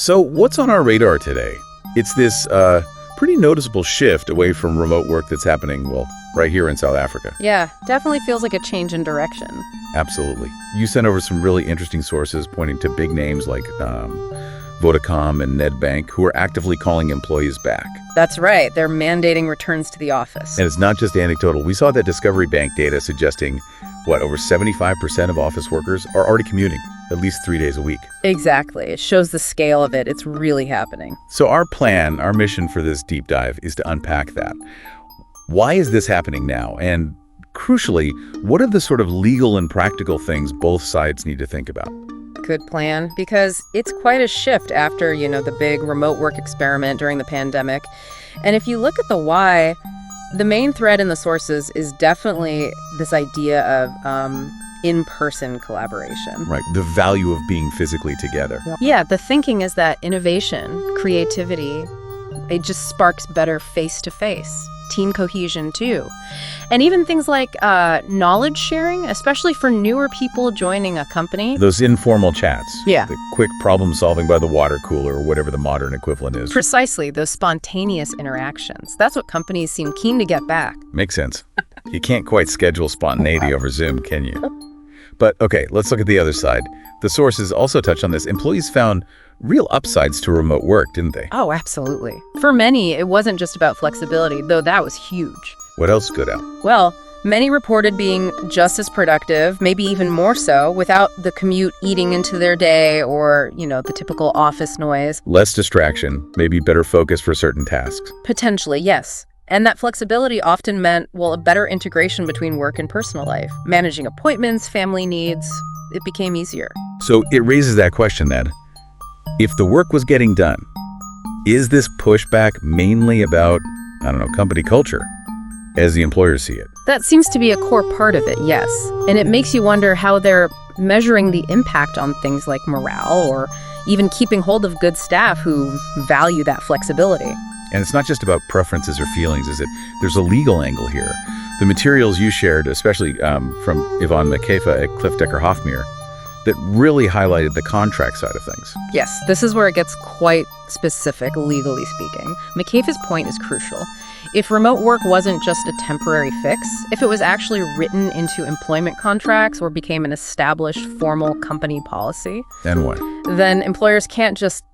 So what's on our radar today? It's this pretty noticeable shift away from remote work that's happening, well, right here in South Africa. Yeah, definitely feels like a change in direction. Absolutely. You sent over some really interesting sources pointing to big names like Vodacom and Nedbank, who are actively calling employees back. That's right. They're mandating returns to the office. And it's not just anecdotal. We saw that Discovery Bank data suggesting, over 75% of office workers are already commuting at least 3 days a week. Exactly. It shows the scale of it. It's really happening. So our plan, our mission for this deep dive is to unpack that. Why is this happening now? And crucially, what are the sort of legal and practical things both sides need to think about? Good plan, because it's quite a shift after, the big remote work experiment during the pandemic. And if you look at the why, the main thread in the sources is definitely this idea of in-person collaboration. Right, the value of being physically together. Yeah, the thinking is that innovation, creativity, it just sparks better face-to-face. Team cohesion, too. And even things like knowledge sharing, especially for newer people joining a company. Those informal chats. Yeah. The quick problem solving by the water cooler or whatever the modern equivalent is. Precisely, those spontaneous interactions. That's what companies seem keen to get back. Makes sense. You can't quite schedule spontaneity over Zoom, can you? But okay, let's look at the other side. The sources also touch on this. Employees found real upsides to remote work, didn't they? Oh, absolutely. For many, it wasn't just about flexibility, though that was huge. What else stood out? Well, many reported being just as productive, maybe even more so, without the commute eating into their day or, the typical office noise. Less distraction, maybe better focus for certain tasks. Potentially, yes. And that flexibility often meant, a better integration between work and personal life. Managing appointments, family needs, it became easier. So it raises that question then. If the work was getting done, is this pushback mainly about, company culture, as the employers see it? That seems to be a core part of it, yes. And it makes you wonder how they're measuring the impact on things like morale or even keeping hold of good staff who value that flexibility. And it's not just about preferences or feelings, is it? There's a legal angle here. The materials you shared, especially from Yvonne McCafa at Cliff Decker Hoffmeer, that really highlighted the contract side of things. Yes, this is where it gets quite specific, legally speaking. McCafa's point is crucial. If remote work wasn't just a temporary fix, if it was actually written into employment contracts or became an established formal company policy, then what? Then employers can't just,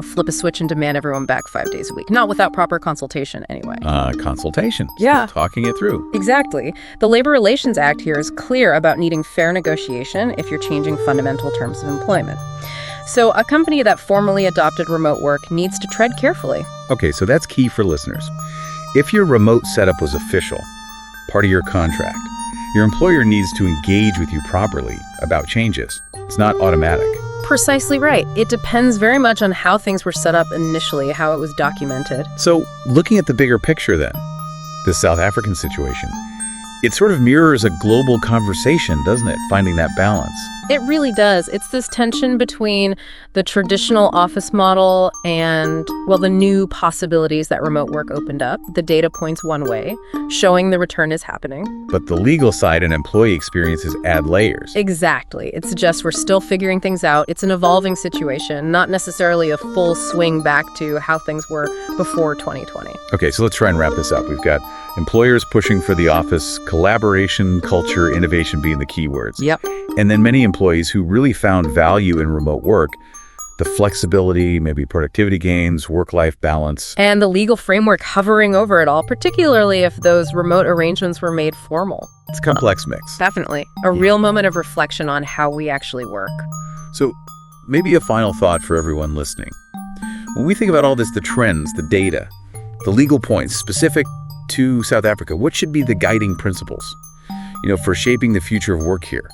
flip a switch and demand everyone back 5 days a week. Not without proper consultation anyway. Consultation. Yeah. So talking it through. Exactly. The Labor Relations Act here is clear about needing fair negotiation if you're changing fundamental terms of employment. So a company that formally adopted remote work needs to tread carefully. Okay, so that's key for listeners. If your remote setup was official, part of your contract, your employer needs to engage with you properly about changes. It's not automatic. Precisely right. It depends very much on how things were set up initially, how it was documented. So looking at the bigger picture then, the South African situation, it sort of mirrors a global conversation, doesn't it? Finding that balance. It really does. It's this tension between the traditional office model and, the new possibilities that remote work opened up. The data points one way, showing the return is happening. But the legal side and employee experiences add layers. Exactly. It's just we're still figuring things out. It's an evolving situation, not necessarily a full swing back to how things were before 2020. Okay, so let's try and wrap this up. We've got employers pushing for the office, collaboration, culture, innovation being the key words. Yep. And then many employees who really found value in remote work, the flexibility, maybe productivity gains, work-life balance. And the legal framework hovering over it all, particularly if those remote arrangements were made formal. It's a complex mix. Definitely. A real moment of reflection on how we actually work. So maybe a final thought for everyone listening. When we think about all this, the trends, the data, the legal points specific to South Africa, what should be the guiding principles, for shaping the future of work here?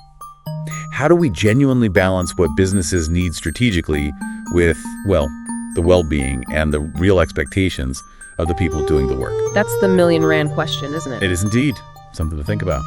How do we genuinely balance what businesses need strategically with, the well-being and the real expectations of the people doing the work? That's the million-rand question, isn't it? It is indeed. Something to think about.